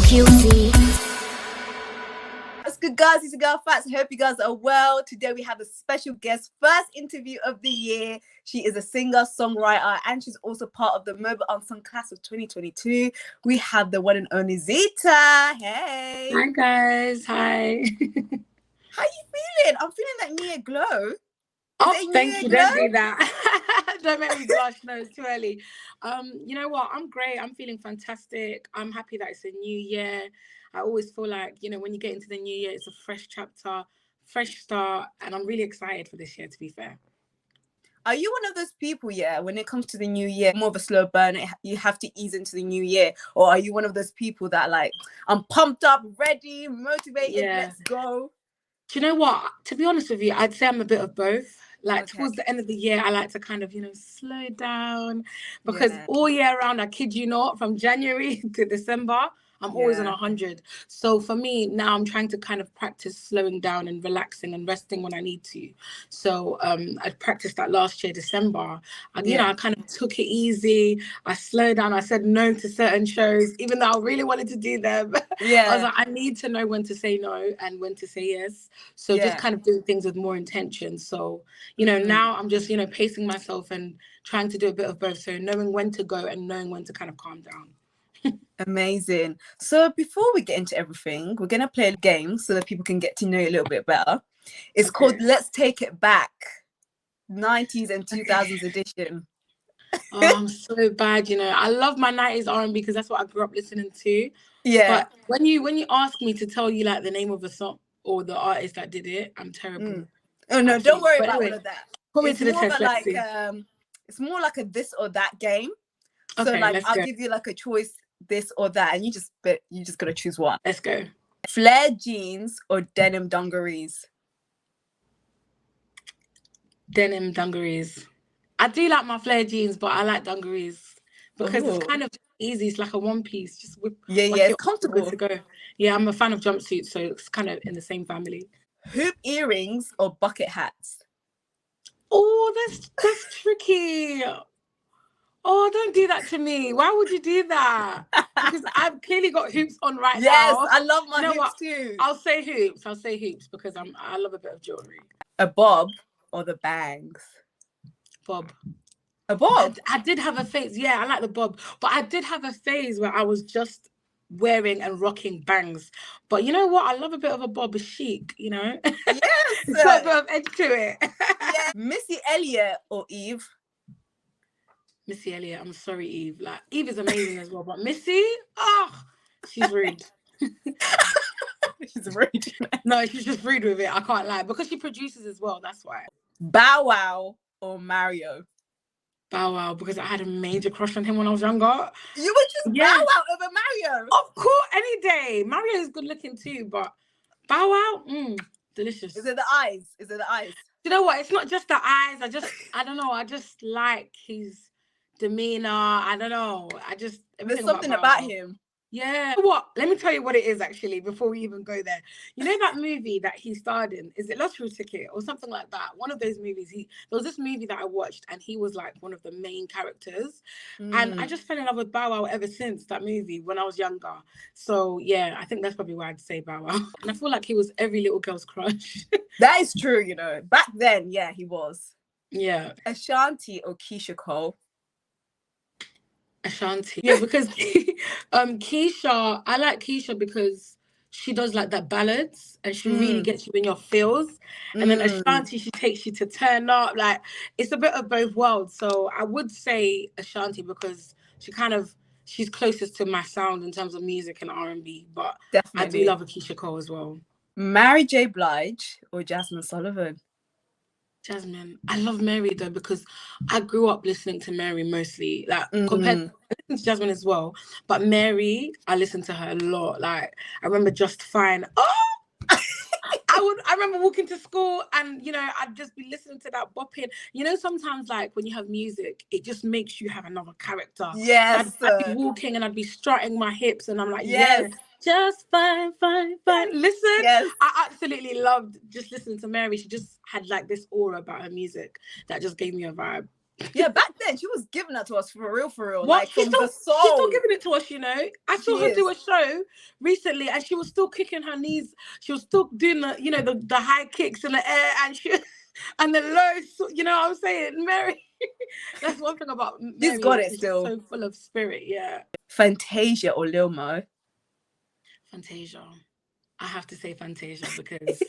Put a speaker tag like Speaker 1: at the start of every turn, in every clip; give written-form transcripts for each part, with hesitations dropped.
Speaker 1: so guilty.
Speaker 2: What's good, guys? It's your girl Fats. I hope you guys are well. Today we have a special guest, first interview of the year. She is a singer, songwriter, and she's also part of the Mobo Unsung class of 2022. We have the one and only Zitah. Hey.
Speaker 3: Hi, guys. Hi.
Speaker 2: How you feeling? I'm feeling that New Year glow.
Speaker 3: Oh, thank you. Don't do that. Don't make me blush. No, it's too early. You know what? I'm great. I'm feeling fantastic. I'm happy that it's a new year. I always feel like, when you get into the new year, it's a fresh chapter, fresh start. And I'm really excited for this year, to be fair.
Speaker 2: Are you one of those people, when it comes to the new year, more of a slow burn, you have to ease into the new year? Or are you one of those people that I'm pumped up, ready, motivated, let's go?
Speaker 3: Do you know what? To be honest with you, I'd say I'm a bit of both. Towards the end of the year, I like to kind of, slow down because all year round, I kid you not, from January to December, I'm always on 100. So for me, now I'm trying to kind of practice slowing down and relaxing and resting when I need to. So I practiced that last year, December. I kind of took it easy. I slowed down. I said no to certain shows, even though I really wanted to do them. I was like, I need to know when to say no and when to say yes. So just kind of doing things with more intention. So, now I'm just, pacing myself and trying to do a bit of both. So knowing when to go and knowing when to kind of calm down.
Speaker 2: Amazing. So before we get into everything, we're going to play a game so that people can get to know you a little bit better. It's called Let's Take It Back, 90s and 2000s edition.
Speaker 3: Oh, I'm so bad, I love my 90s R&B because that's what I grew up listening to.
Speaker 2: Yeah.
Speaker 3: But when you ask me to tell you the name of a song or the artist that did it, I'm terrible.
Speaker 2: Oh no, don't worry about all of that.
Speaker 3: Put me to the test.
Speaker 2: It's more like a this or that game. So
Speaker 3: okay,
Speaker 2: I'll give you a choice, this or that, and you just gotta choose one.
Speaker 3: Let's go.
Speaker 2: Flare jeans or denim dungarees?
Speaker 3: Denim dungarees. I do like my flare jeans, but I like dungarees because it's kind of easy. It's like a one piece, just whip.
Speaker 2: It's comfortable
Speaker 3: to go. Yeah, I'm a fan of jumpsuits, so it's kind of in the same family.
Speaker 2: Hoop earrings or bucket hats?
Speaker 3: Oh, that's tricky. Oh, don't do that to me. Why would you do that? Because I've clearly got hoops on right now.
Speaker 2: Yes, I love my hoops too.
Speaker 3: I'll say hoops because I love a bit of jewelry.
Speaker 2: A bob or the bangs?
Speaker 3: Bob.
Speaker 2: A bob?
Speaker 3: I did have a phase. Yeah, I like the bob. But I did have a phase where I was just wearing and rocking bangs. But you know what? I love a bit of a bob, a chic,
Speaker 2: Yes.
Speaker 3: It's got a bit of edge to it.
Speaker 2: Yeah. Missy Elliott or Eve?
Speaker 3: Missy Elliott. I'm sorry, Eve. Eve is amazing as well, but Missy, she's rude.
Speaker 2: She's rude.
Speaker 3: No, she's just rude with it. I can't lie because she produces as well. That's why.
Speaker 2: Bow Wow or Mario?
Speaker 3: Bow Wow, because I had a major crush on him when I was younger.
Speaker 2: You were just Bow Wow over Mario?
Speaker 3: Of course, any day. Mario is good looking too, but Bow Wow, delicious.
Speaker 2: Is it the eyes?
Speaker 3: You know what? It's not just the eyes. I don't know. I just like his demeanor. I don't know.
Speaker 2: There's something about him.
Speaker 3: Yeah. What? Let me tell you what it is actually before we even go there. You know that movie that he starred in? Is it Lottery Ticket or something like that? One of those movies. There was this movie that I watched and he was one of the main characters. And I just fell in love with Bow Wow ever since that movie when I was younger. So yeah, I think that's probably why I'd say Bow Wow. And I feel like he was every little girl's crush.
Speaker 2: That is true, Back then, he was.
Speaker 3: Yeah.
Speaker 2: Ashanti or Keisha Cole?
Speaker 3: Ashanti. Yeah, because Keisha, I like Keisha because she does that ballads and she really gets you in your feels. And then Ashanti, she takes you to turn up. It's a bit of both worlds. So I would say Ashanti because she's closest to my sound in terms of music and R&B. But definitely. I do love a Keisha Cole as well.
Speaker 2: Mary J. Blige or Jasmine Sullivan?
Speaker 3: Jasmine. I love Mary though because I grew up listening to Mary mostly. Compared, I listen to Jasmine as well, but Mary, I listen to her a lot. I remember Just Fine. Oh, I remember walking to school and I'd just be listening to that bopping. Sometimes when you have music, it just makes you have another character.
Speaker 2: Yes.
Speaker 3: I'd be walking and I'd be strutting my hips and I'm like, yes. Just fine. Listen,
Speaker 2: yes.
Speaker 3: I absolutely loved just listening to Mary. She just had this aura about her music that just gave me a vibe.
Speaker 2: Yeah, back then she was giving that to us for real,
Speaker 3: What?
Speaker 2: like from the soul.
Speaker 3: She's still giving it to us, you know. I saw her do a
Speaker 2: is.
Speaker 3: show recently, and she was still kicking her knees. She was still doing the, you know, the high kicks in the air, and she and the low. You know what I'm saying, Mary? That's one thing about Mary.
Speaker 2: She's got it
Speaker 3: She's
Speaker 2: still.
Speaker 3: so full of spirit. Yeah.
Speaker 2: Fantasia or Lil Mo?
Speaker 3: Fantasia. I have to say Fantasia because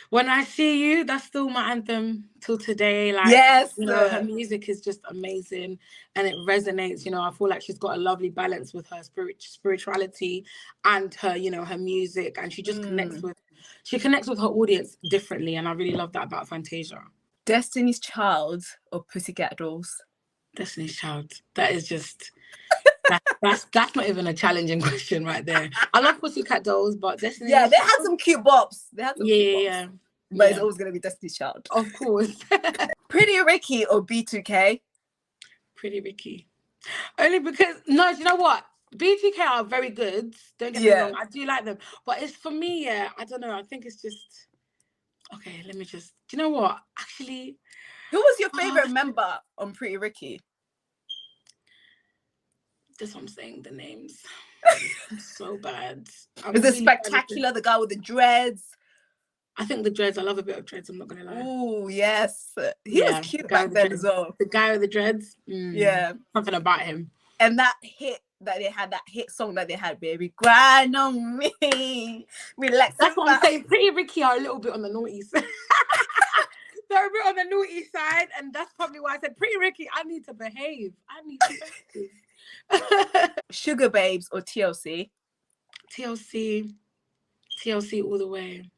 Speaker 3: when I see you, that's still my anthem till today. Like,
Speaker 2: yes,
Speaker 3: you know, her music is just amazing and it resonates. You know, I feel like she's got a lovely balance with her spirituality and her, you know, her music, and she just connects with her audience differently, and I really love that about Fantasia.
Speaker 2: Destiny's Child or Pussycat Dolls?
Speaker 3: Destiny's Child. That is just that's not even a challenging question right there. I love Pussycat Dolls, but Destiny's
Speaker 2: Child, they had some cute bops.
Speaker 3: Yeah.
Speaker 2: But it's always gonna be Destiny's Child.
Speaker 3: Of course.
Speaker 2: Pretty Ricky or B2K?
Speaker 3: Pretty Ricky. Only because do you know what? B2K are very good. Don't get me wrong. I do like them. But it's for me, I don't know. I think it's just okay, let me just do you know what? Actually,
Speaker 2: who was your favorite member on Pretty Ricky?
Speaker 3: That's what I'm saying, the names. So bad.
Speaker 2: Is it Spectacular, the guy with the dreads?
Speaker 3: I think the dreads. I love a bit of dreads. I'm not gonna lie.
Speaker 2: Oh yes, he was cute back then as well.
Speaker 3: The guy with the dreads.
Speaker 2: Yeah,
Speaker 3: something about him.
Speaker 2: And that hit that they had, that hit song that they had, baby, grind on me, relax.
Speaker 3: That's what I'm saying. Pretty Ricky are a little bit on the naughty side. They're a bit on the naughty side, and that's probably why I said Pretty Ricky. I need to behave.
Speaker 2: Sugar Babes or TLC?
Speaker 3: TLC all the way.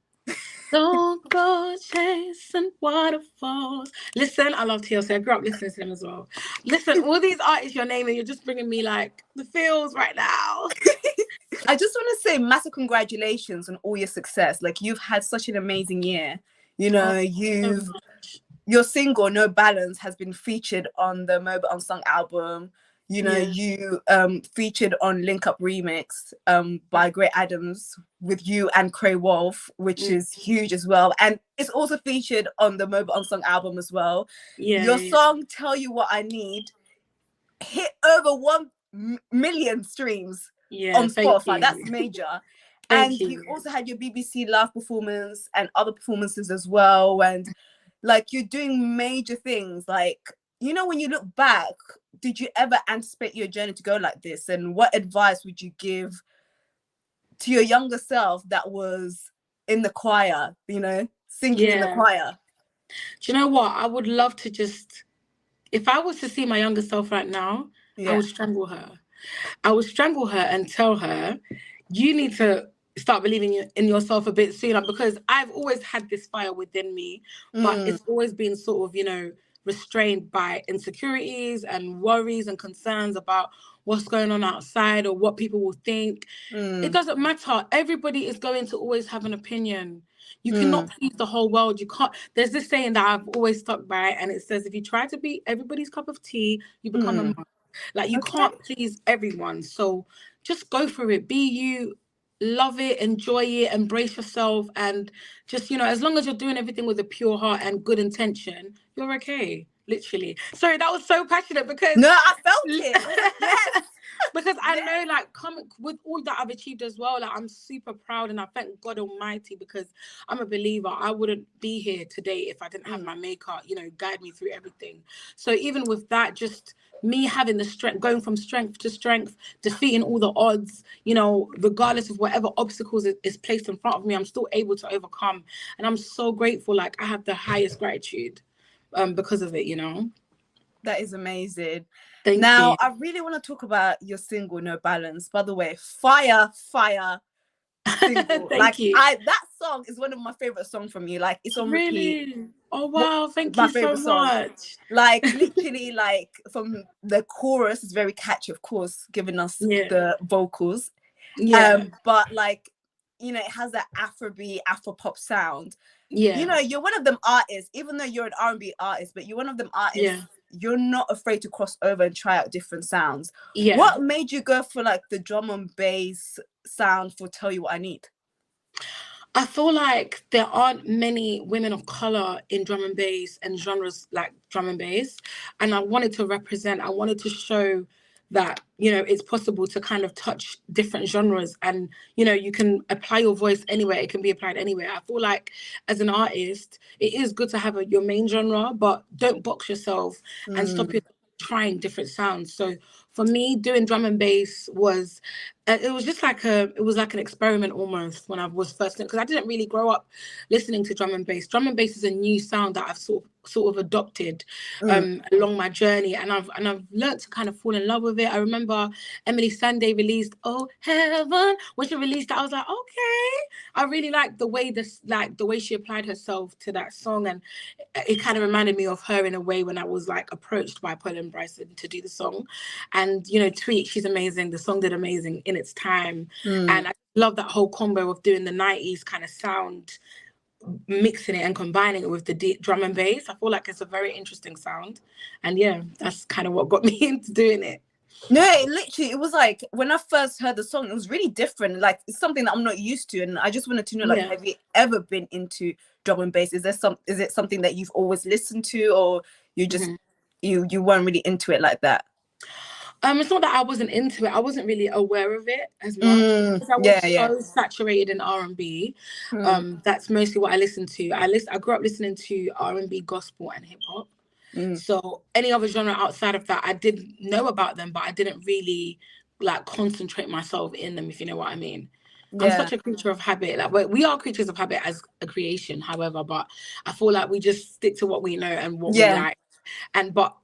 Speaker 3: Don't go chasing waterfalls. Listen, I love TLC. I grew up listening to them as well. Listen, all these artists you're naming, you're just bringing me like the feels right now.
Speaker 2: I just want to say massive congratulations on all your success. Like, you've had such an amazing year. You know, your single No Balance has been featured on the Mobo Unsung album. You know, you featured on Link Up Remix by Great Adams with you and Cray Wolf, which is huge as well. And it's also featured on the Mobo Unsung album as well. Your song Tell You What I Need hit over 1 million streams on Spotify. That's major. And you also had your BBC Live performance and other performances as well. And like, you're doing major things. Like, you know, when you look back, did you ever anticipate your journey to go like this? And what advice would you give to your younger self that was in the choir, you know, singing in the choir?
Speaker 3: Do you know what? I would love to just, if I was to see my younger self right now, I would strangle her. I would strangle her and tell her, you need to start believing in yourself a bit sooner, because I've always had this fire within me, but it's always been sort of, you know, restrained by insecurities and worries and concerns about what's going on outside or what people will think. It doesn't matter. Everybody is going to always have an opinion. You cannot please the whole world. You can't. There's this saying that I've always stuck by, and it says, if you try to be everybody's cup of tea, you become a monk. Like, you can't please everyone. So just go for it. Be you. Love it, enjoy it, embrace yourself, and just, you know, as long as you're doing everything with a pure heart and good intention, you're okay. Literally. Sorry, that was so passionate because
Speaker 2: I felt it. Yes.
Speaker 3: Because I know, like, coming with all that I've achieved as well, like, I'm super proud, and I thank God Almighty, because I'm a believer. I wouldn't be here today if I didn't have my maker, you know, guide me through everything. So even with that, just me having the strength, going from strength to strength, defeating all the odds, you know, regardless of whatever obstacles is placed in front of me, I'm still able to overcome. And I'm so grateful. Like, I have the highest gratitude because of it, you know.
Speaker 2: That is amazing.
Speaker 3: Thank you.
Speaker 2: Now, I really want to talk about your single, No Balance. By the way, fire single.
Speaker 3: Thank you.
Speaker 2: That song is one of my favorite songs from you. Like, it's on repeat.
Speaker 3: Oh wow, thank you so much.
Speaker 2: Like, literally, like, from the chorus is very catchy, of course, giving us the vocals. But like, you know, it has that Afrobeat, Afro pop sound. You know, you're one of them artists, even though you're an R&B artist, but you're one of them artists. You're not afraid to cross over and try out different sounds. What made you go for like the drum and bass sound for Tell You What I Need?
Speaker 3: I feel like there aren't many women of color in drum and bass and genres like drum and bass. And I wanted to represent, I wanted to show that, it's possible to kind of touch different genres and, you can apply your voice anywhere. It can be applied anywhere. I feel like as an artist, it is good to have your main genre, but don't box yourself and stop yourself trying different sounds. So for me, doing drum and bass was it was just like it was like an experiment almost when I was first, because I didn't really grow up listening to drum and bass. Drum and bass is a new sound that I've sort of adopted along my journey, and I've learned to kind of fall in love with it. I remember Emily Sandé released "Oh Heaven" when she released that. I was like, okay, I really liked the way she applied herself to that song, and it kind of reminded me of her in a way when I was like approached by Paul and Bryson to do the song. And Tweet, she's amazing. The song did amazing in its time, and I love that whole combo of doing the 90s kind of sound, mixing it and combining it with the drum and bass. I feel like it's a very interesting sound, and yeah, that's kind of what got me into doing it.
Speaker 2: No, it was like when I first heard the song, it was really different. Like, it's something that I'm not used to, and I just wanted to know, like, have you ever been into drum and bass? Is it something that you've always listened to, or you just you weren't really into it like that?
Speaker 3: It's not that I wasn't into it. I wasn't really aware of it as much because I was so saturated in R&B. That's mostly what I listened to. I grew up listening to R&B, gospel, and hip hop. So any other genre outside of that, I did know about them, but I didn't really like concentrate myself in them, if you know what I mean. I'm such a creature of habit. Like, we are creatures of habit as a creation, however, but I feel like we just stick to what we know and what we like. But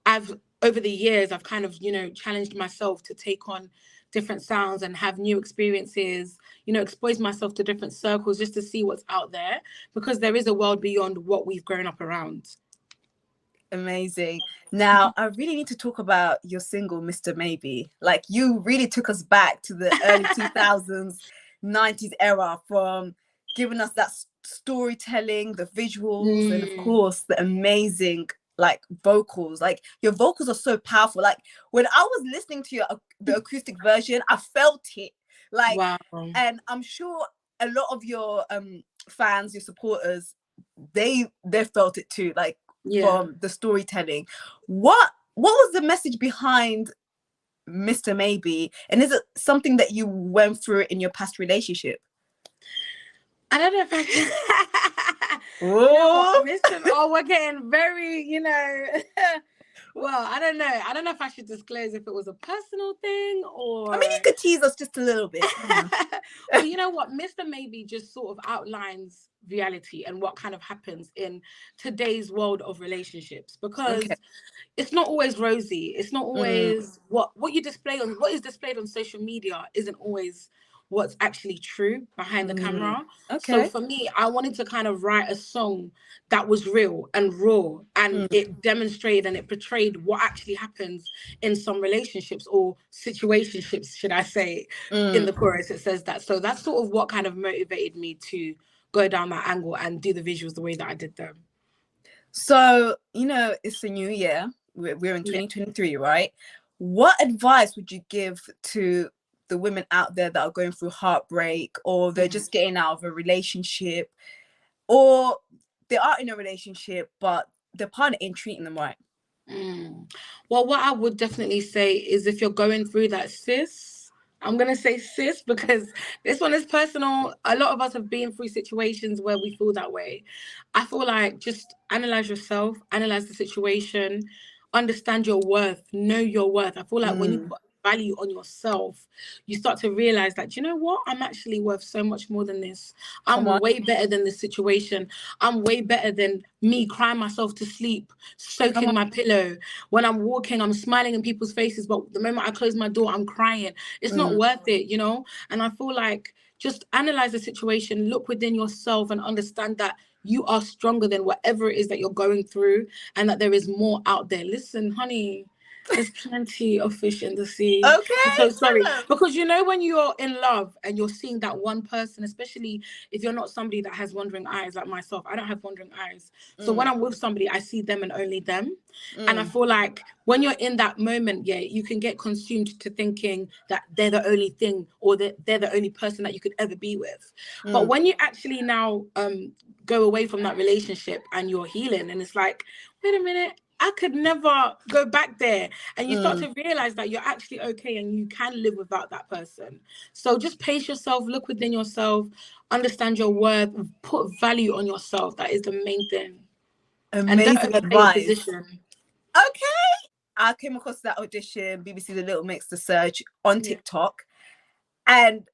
Speaker 3: over the years, I've kind of, challenged myself to take on different sounds and have new experiences, expose myself to different circles just to see what's out there, because there is a world beyond what we've grown up around.
Speaker 2: Amazing. Now, I really need to talk about your single, Mr. Maybe. Like, you really took us back to the early 2000s, 90s era, from giving us that storytelling, the visuals, and of course, the amazing like vocals. Like, your vocals are so powerful. Like, when I was listening to the acoustic version, I felt it. Like, wow. And I'm sure a lot of your fans, your supporters, they felt it too. Like, from the storytelling. What was the message behind Mr. Maybe? And is it something that you went through in your past relationship?
Speaker 3: I don't know if I can. Oh, we're getting very, well, I don't know. I don't know if I should disclose if it was a personal thing or...
Speaker 2: I mean, you could tease us just a little bit.
Speaker 3: Well, you know what? Mr. Maybe just sort of outlines reality and what kind of happens in today's world of relationships, because it's not always rosy. It's not always what is displayed on social media isn't always what's actually true behind the camera. So for me, I wanted to kind of write a song that was real and raw, and it demonstrated and it portrayed what actually happens in some relationships or situationships, should I say. In the chorus it says that. So that's sort of what kind of motivated me to go down that angle and do the visuals the way that I did them.
Speaker 2: So, it's a new year. We're in 2023, right? What advice would you give to the women out there that are going through heartbreak, or they're just getting out of a relationship, or they are in a relationship but their partner ain't treating them right?
Speaker 3: Well, what I would definitely say is, if you're going through that, sis, I'm going to say sis, because this one is personal. A lot of us have been through situations where we feel that way. I feel like just analyze yourself, analyze the situation, understand your worth, know your worth. I feel like when you put value on yourself, you start to realize that, you know what, I'm actually worth so much more than this. I'm way better than this situation. I'm way better than me crying myself to sleep, soaking my pillow. When I'm walking, I'm smiling in people's faces, but the moment I close my door, I'm crying. It's not worth it, And I feel like just analyze the situation, look within yourself, and understand that you are stronger than whatever it is that you're going through, and that there is more out there. Listen, honey, There's plenty of fish in the sea.
Speaker 2: Okay.
Speaker 3: I'm so sorry. Because you know when you're in love and you're seeing that one person, especially if you're not somebody that has wandering eyes like myself. I don't have wandering eyes. So when I'm with somebody, I see them and only them. And I feel like when you're in that moment, yeah, you can get consumed to thinking that they're the only thing or that they're the only person that you could ever be with. But when you actually now go away from that relationship and you're healing, and it's like, wait a minute, I could never go back there. And you start to realize that you're actually okay and you can live without that person. So just pace yourself, look within yourself, understand your worth, put value on yourself. That is the main thing.
Speaker 2: Amazing advice.
Speaker 3: Position.
Speaker 2: Okay. I came across that audition, BBC The Little Mix, the search on TikTok. And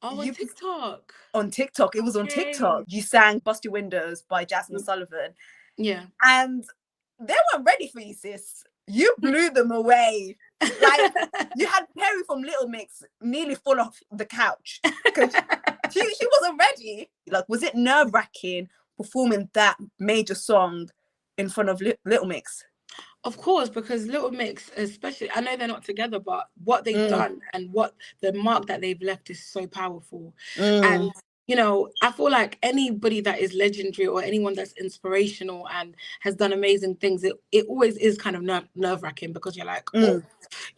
Speaker 3: on TikTok.
Speaker 2: On TikTok. It was on TikTok. You sang Bust Your Windows by Jasmine Sullivan.
Speaker 3: Yeah.
Speaker 2: And they weren't ready for you, sis. You blew them away. Like, you had Perry from Little Mix nearly fall off the couch because she wasn't ready. Like, was it nerve-wracking performing that major song in front of Little Mix?
Speaker 3: Of course, because Little Mix, especially, I know they're not together, but what they've done and what the mark that they've left is so powerful. And you know, I feel like anybody that is legendary or anyone that's inspirational and has done amazing things, it always is kind of nerve-wracking because you're like, oh,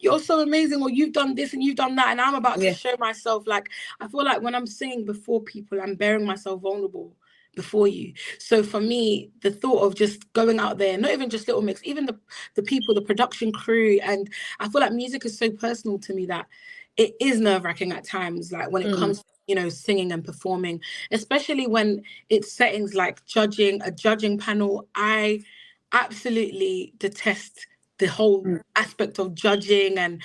Speaker 3: you're so amazing, or you've done this and you've done that, and I'm about to show myself. Like, I feel like when I'm singing before people, I'm bearing myself vulnerable before you. So for me, the thought of just going out there, not even just Little Mix, even the people, the production crew, and I feel like music is so personal to me that it is nerve-wracking at times, like when it comes to, you know, singing and performing, especially when it's settings like a judging panel. I absolutely detest the whole aspect of judging and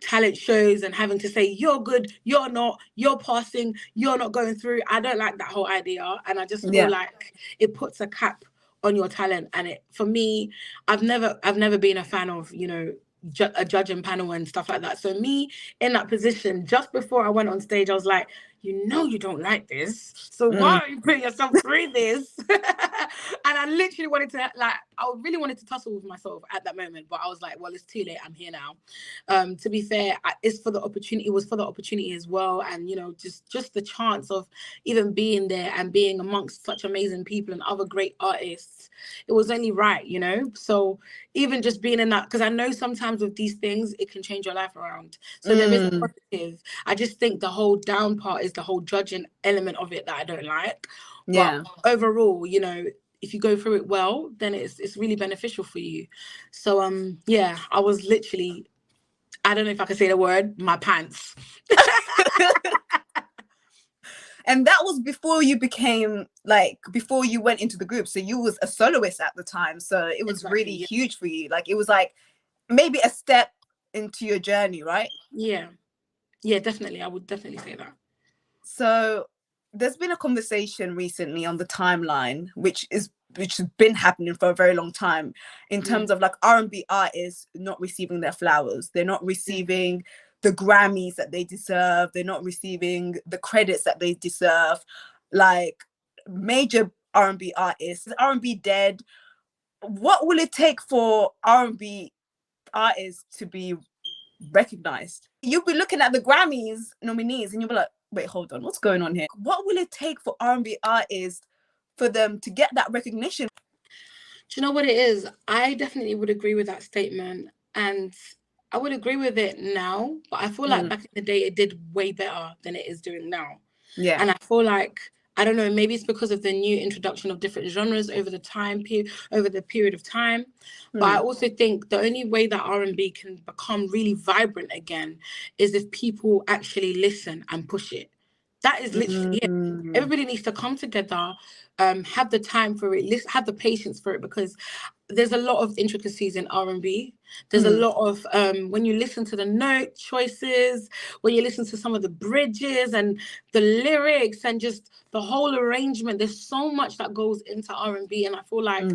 Speaker 3: talent shows and having to say you're good, you're not, you're passing, you're not going through. I don't like that whole idea, and I just feel like it puts a cap on your talent. And it, for me, I've never been a fan of, you know, a judging panel and stuff like that. So me in that position, just before I went on stage, I was like, you know, you don't like this, so why are you putting yourself through this? And I literally wanted to, like, I really wanted to tussle with myself at that moment, but I was like, well, it's too late, I'm here now. To be fair, it was for the opportunity as well, and you know, just the chance of even being there and being amongst such amazing people and other great artists, it was only right, you know. So even just being in that, because I know sometimes with these things it can change your life around, so there is a positive. I just think the whole down part is the whole judging element of it that I don't like. But overall, you know, if you go through it well, then it's really beneficial for you. So yeah, I was literally, I don't know if I can say the word, my pants.
Speaker 2: And that was before you became, like, before you went into the group. So you was a soloist at the time. So it was really huge for you. Like, it was like maybe a step into your journey, right?
Speaker 3: Yeah, definitely. I would definitely say that.
Speaker 2: So there's been a conversation recently on the timeline, which has been happening for a very long time, in terms of like R&B artists not receiving their flowers. They're not receiving the Grammys that they deserve. They're not receiving the credits that they deserve. Like, major R&B artists, R&B dead. What will it take for R&B artists to be recognized? You'll be looking at the Grammys nominees and you'll be like, wait, hold on, what's going on here? What will it take for R&B artists for them to get that recognition?
Speaker 3: Do you know what it is? I definitely would agree with that statement, and I would agree with it now, but I feel like back in the day it did way better than it is doing now. Yeah. And I feel like, I don't know, maybe it's because of the new introduction of different genres over the period of time. But I also think the only way that R&B can become really vibrant again is if people actually listen and push it. That is literally it. Everybody needs to come together, have the time for it, have the patience for it, because there's a lot of intricacies in R&B. There's a lot of, when you listen to the note choices, when you listen to some of the bridges and the lyrics and just the whole arrangement, there's so much that goes into R&B. And I feel like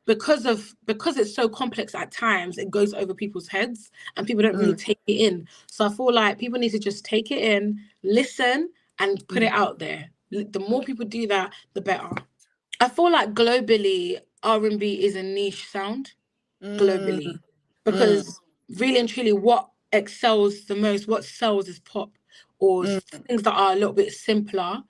Speaker 3: because it's so complex at times, it goes over people's heads and people don't really take it in. So I feel like people need to just take it in, listen, and put it out there. The more people do that, the better. I feel like globally, R&B is a niche sound globally, because really and truly what excels the most, what sells is pop or things that are a little bit simpler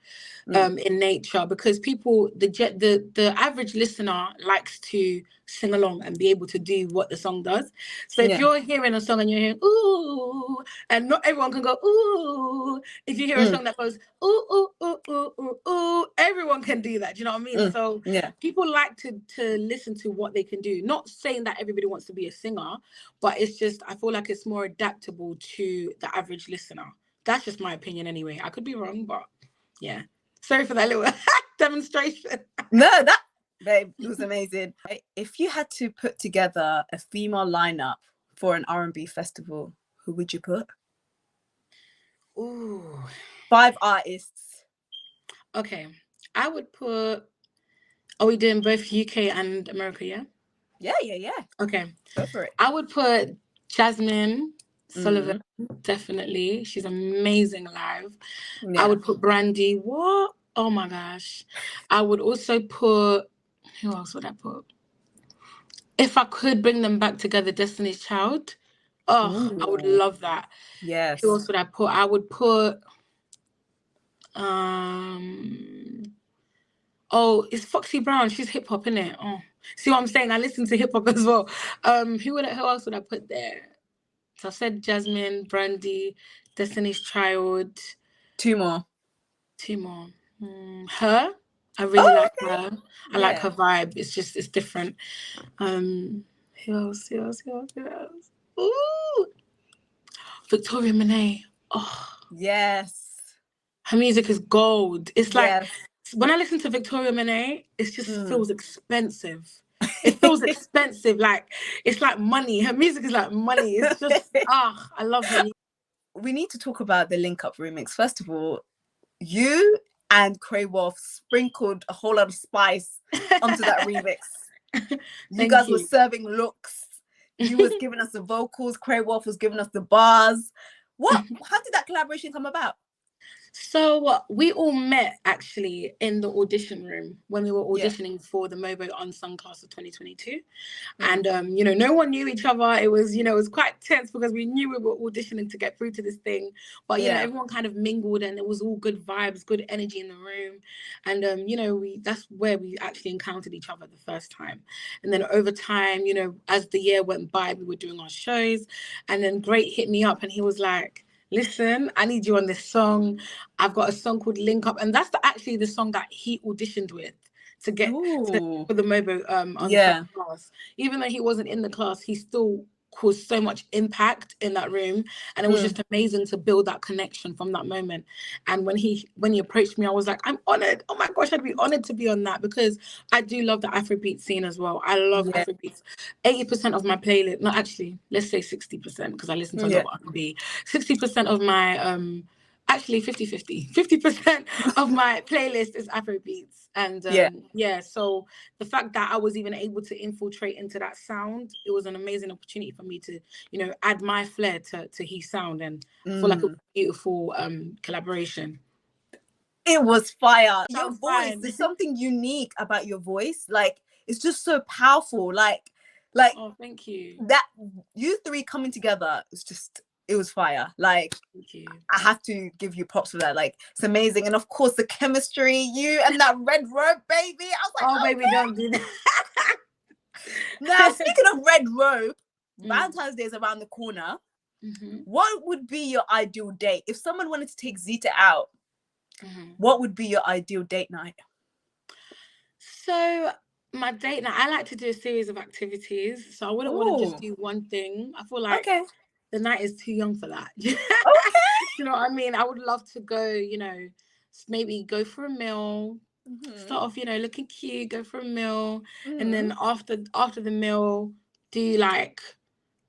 Speaker 3: in nature, because people, the average listener likes to sing along and be able to do what the song does. So if you're hearing a song and you're hearing ooh, and not everyone can go ooh, if you hear a song that goes ooh ooh ooh ooh ooh ooh, everyone can do that. Do you know what I mean? So people like to listen to what they can do. Not saying that everybody wants to be a singer, but it's just, I feel like it's more adaptable to the average listener. That's just my opinion anyway. I could be wrong, but yeah. Sorry for that little demonstration.
Speaker 2: No, that, babe, it was amazing. If you had to put together a female lineup for an R&B festival, who would you put?
Speaker 3: Ooh.
Speaker 2: 5 artists.
Speaker 3: Okay. I would put, are we doing both UK and America, yeah?
Speaker 2: Yeah.
Speaker 3: Okay.
Speaker 2: Go for it.
Speaker 3: I would put Jasmine Sullivan, definitely. She's amazing live. I would put Brandy. What? Oh my gosh. I would also put, who else would I put? If I could bring them back together, Destiny's Child. Oh, I would love that.
Speaker 2: Yes.
Speaker 3: Who else would I put? I would put oh, it's Foxy Brown. She's hip hop, isn't it? Oh, see what I'm saying? I listen to hip hop as well. Who else would I put there? So I said Jasmine, Brandy, Destiny's Child.
Speaker 2: 2 more.
Speaker 3: Her. I really like her. I like her vibe. It's different. Who else? Ooh, Victoria Monet. Oh,
Speaker 2: yes.
Speaker 3: Her music is gold. It's like when I listen to Victoria Monet, it just feels expensive. It feels expensive. Like it's like money. Her music is like money. It's just I love her.
Speaker 2: We need to talk about the Link Up remix. First of all, you and Cray Wolf sprinkled a whole lot of spice onto that remix. You guys were serving looks. You was giving us the vocals. Cray Wolf was giving us the bars. How did that collaboration come about?
Speaker 3: So we all met actually in the audition room when we were auditioning for the Mobo Unsung class of 2022. And, no one knew each other. It was, it was quite tense because we knew we were auditioning to get through to this thing. But, everyone kind of mingled and it was all good vibes, good energy in the room. And, that's where we actually encountered each other the first time. And then over time, as the year went by, we were doing our shows. And then Great hit me up and he was like, listen, I need you on this song. I've got a song called Link Up. And that's actually the song that he auditioned with to get for the Mobo class. Even though he wasn't in the class, he still caused so much impact in that room. And it was just amazing to build that connection from that moment. And when he approached me, I was like, I'm honored. Oh my gosh, I'd be honored to be on that because I do love the Afrobeat scene as well. I love Afrobeats. 80% of my playlist, no, actually, let's say 60% because I listen to a lot of R&B. 60% of my actually 50-50. 50% of my playlist is Afrobeats. And so the fact that I was even able to infiltrate into that sound, it was an amazing opportunity for me to, add my flair to his sound, and I feel like it was a beautiful collaboration.
Speaker 2: It was fire. Your voice, there's something unique about your voice. Like, it's just so powerful. Like,
Speaker 3: oh, thank you.
Speaker 2: That you three coming together, it was fire. Like,
Speaker 3: thank you.
Speaker 2: I have to give you props for that. Like, it's amazing. And of course, the chemistry, you and that red robe, baby. I was like,
Speaker 3: oh baby, don't do that.
Speaker 2: Now, speaking of red robe, Valentine's Day is around the corner. What would be your ideal date? If someone wanted to take Zitah out, what would be your ideal date night?
Speaker 3: So my date night, I like to do a series of activities. So I wouldn't want to just do one thing. I feel like the night is too young for that. You know what I mean? I would love to go, maybe go for a meal, start off, looking cute, go for a meal. And then after the meal, do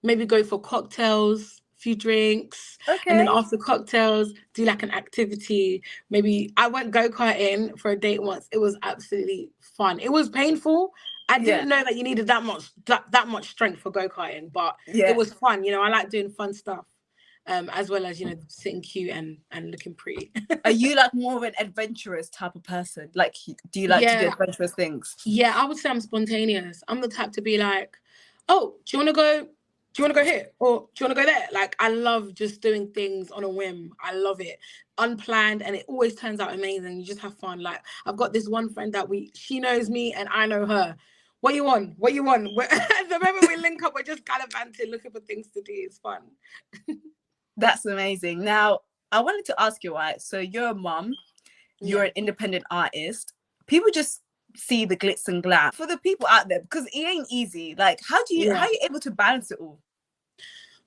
Speaker 3: maybe go for cocktails, few drinks. And then after cocktails, do an activity. Maybe I went go-karting for a date once. It was absolutely fun. It was painful. I didn't know that you needed that much strength for go-karting, but it was fun. I like doing fun stuff, as well as sitting cute and looking pretty.
Speaker 2: Are you more of an adventurous type of person? Like, do you like to do adventurous things?
Speaker 3: Yeah, I would say I'm spontaneous. I'm the type to be like, oh, do you want to go do you want to go here? Or do you want to go there? Like, I love just doing things on a whim. I love it. Unplanned, and it always turns out amazing. You just have fun. Like, I've got this one friend that she knows me and I know her. What you want? What you want? The moment we link up, we're just gallivanting, looking for things to do. It's fun.
Speaker 2: That's amazing. Now, I wanted to ask you, right? So you're a mom, you're an independent artist. People just see the glitz and glam. For the people out there, because it ain't easy. Like, how are you able to balance it all?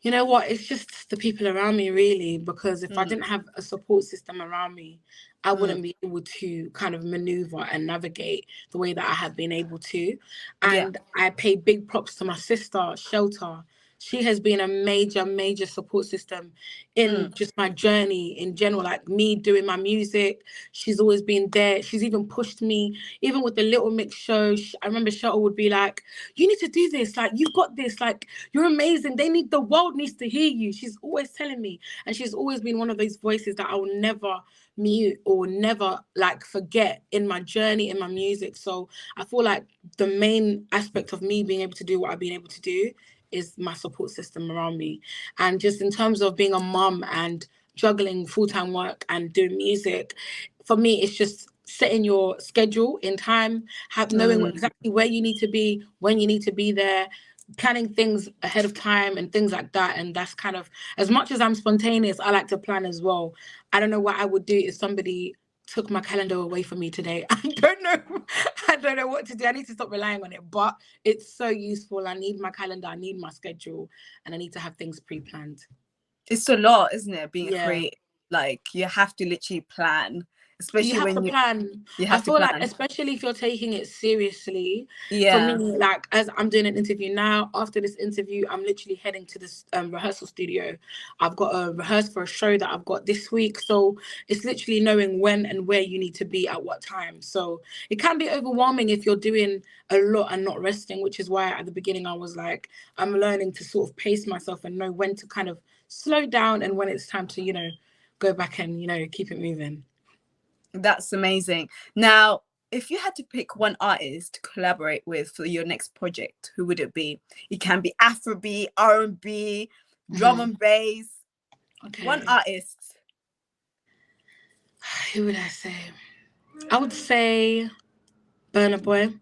Speaker 3: You know what? It's just the people around me, really, because if I didn't have a support system around me, I wouldn't be able to kind of maneuver and navigate the way that I have been able to. And I pay big props to my sister, Shelter. She has been a major, major support system in just my journey in general, like me doing my music. She's always been there. She's even pushed me, even with the Little Mix show. I remember Shelter would be like, you need to do this. Like, you've got this. Like, you're amazing. The world needs to hear you. She's always telling me. And she's always been one of those voices that I will never mute or never like forget in my journey, in my music. So I feel like the main aspect of me being able to do what I've been able to do is my support system around me. And just in terms of being a mum and juggling full-time work and doing music, for me, it's just setting your schedule in time, knowing exactly where you need to be, when you need to be there, planning things ahead of time and things like that. And that's kind of, as much as I'm spontaneous, I like to plan as well. I don't know what I would do if somebody took my calendar away from me today. I don't know what to do. I need to stop relying on it, but it's so useful. I need my calendar, I need my schedule, and I need to have things pre-planned.
Speaker 2: It's a lot, isn't it? Being a creative, like you have to literally plan, especially when you
Speaker 3: plan. I feel like, especially if you're taking it seriously. For me, like, as I'm doing an interview now, after this interview, I'm literally heading to this rehearsal studio. I've got a rehearse for a show that I've got this week. So it's literally knowing when and where you need to be at what time. So it can be overwhelming if you're doing a lot and not resting, which is why at the beginning I was like, I'm learning to sort of pace myself and know when to kind of slow down and when it's time to, go back and, keep it moving.
Speaker 2: That's amazing. Now, if you had to pick one artist to collaborate with for your next project, who would it be? It can be Afrobeat, R&B, drum and bass. Okay. One artist.
Speaker 3: Who would I say? I would say Burna Boy.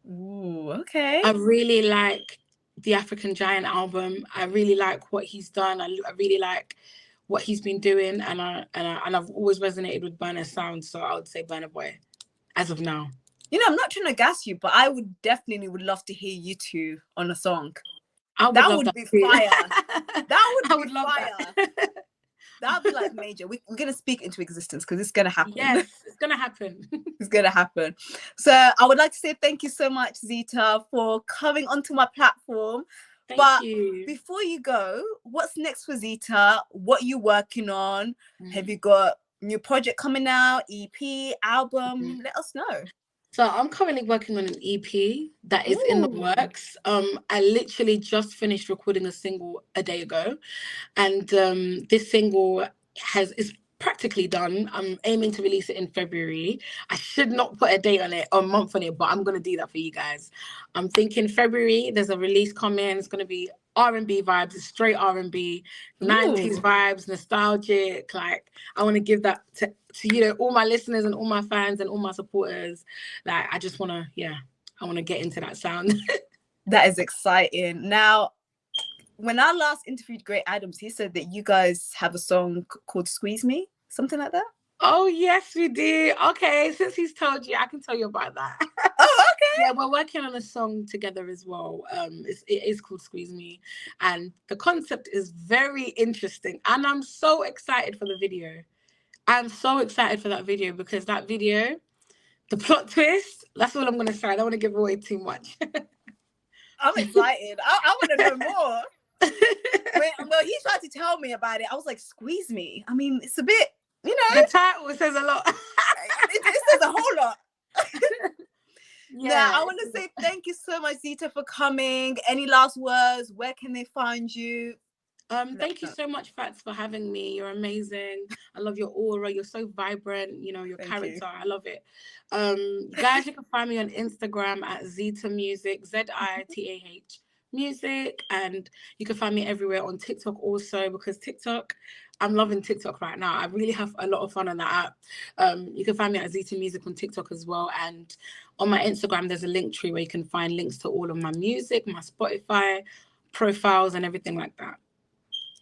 Speaker 2: Ooh, okay.
Speaker 3: I really like the African Giant album. I really like what he's done. I really like what he's been doing, and I've always resonated with Burna's sound, so I would say Burna Boy as of now.
Speaker 2: I'm not trying to gas you, but I would love to hear you two on a song.
Speaker 3: That would
Speaker 2: be fire. That would be fire. That'd be like major. We're gonna speak into existence because it's gonna happen.
Speaker 3: Yes, it's gonna happen.
Speaker 2: It's gonna happen. So I would like to say thank you so much, Zitah, for coming onto my platform.
Speaker 3: Thank you.
Speaker 2: Before you go, what's next for Zitah? What are you working on? Have you got new project coming out, EP, album? Let us know.
Speaker 3: So I'm currently working on an EP that is in the works. I literally just finished recording a single a day ago, and this single is practically done. I'm aiming to release it in February. I should not put a date on it or a month on it, but I'm gonna do that for you guys. I'm thinking February. There's a release coming. It's gonna be R&B vibes, it's straight R&B, 90s vibes, nostalgic. Like, I want to give that to all my listeners and all my fans and all my supporters. Like, I just want to, I want to get into that sound.
Speaker 2: That is exciting. Now, when I last interviewed Great Adams, he said that you guys have a song called Squeeze Me, something like that.
Speaker 3: Oh, yes, we do. Okay, since he's told you, I can tell you about that.
Speaker 2: Oh, okay.
Speaker 3: Yeah, we're working on a song together as well. It is called Squeeze Me. And the concept is very interesting. And I'm so excited for the video. I'm so excited for that video because that video, the plot twist, that's all I'm going to say. I don't want to give away too much.
Speaker 2: I'm excited. I want to know more. Well, he tried to tell me about it. I was like, squeeze me. I mean, it's a bit,
Speaker 3: The title says a lot.
Speaker 2: it says a whole lot. Now, I want to say thank you so much, Zitah, for coming. Any last words? Where can they find you?
Speaker 3: Thank you so much, Fats, for having me. You're amazing. I love your aura. You're so vibrant. Your character. I love it. Guys, you can find me on Instagram at Zitah Music, Zitah music, and you can find me everywhere on TikTok also, because TikTok, I'm loving TikTok right now. I really have a lot of fun on that app. You can find me at Zitah Music on TikTok as well, and on my Instagram there's a link tree where you can find links to all of my music, my Spotify profiles, and everything like that.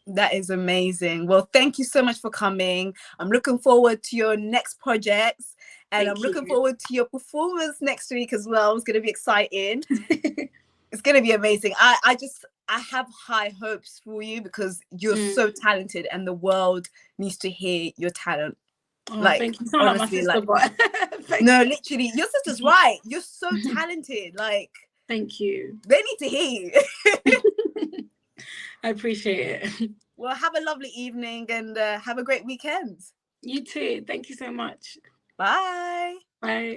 Speaker 2: That is amazing. Well, thank you so much for coming. I'm looking forward to your next projects, and I'm looking forward to your performance next week as well. It's going to be exciting. It's going to be amazing. I have high hopes for you, because you're so talented and the world needs to hear your talent.
Speaker 3: Oh, like, thank you. You sound honestly, like my sister,
Speaker 2: but no, literally, your sister's right. You're so talented. Like,
Speaker 3: thank you.
Speaker 2: They need to hear you.
Speaker 3: I appreciate it.
Speaker 2: Well, have a lovely evening, and have a great weekend.
Speaker 3: You too. Thank you so much.
Speaker 2: Bye.
Speaker 3: Bye.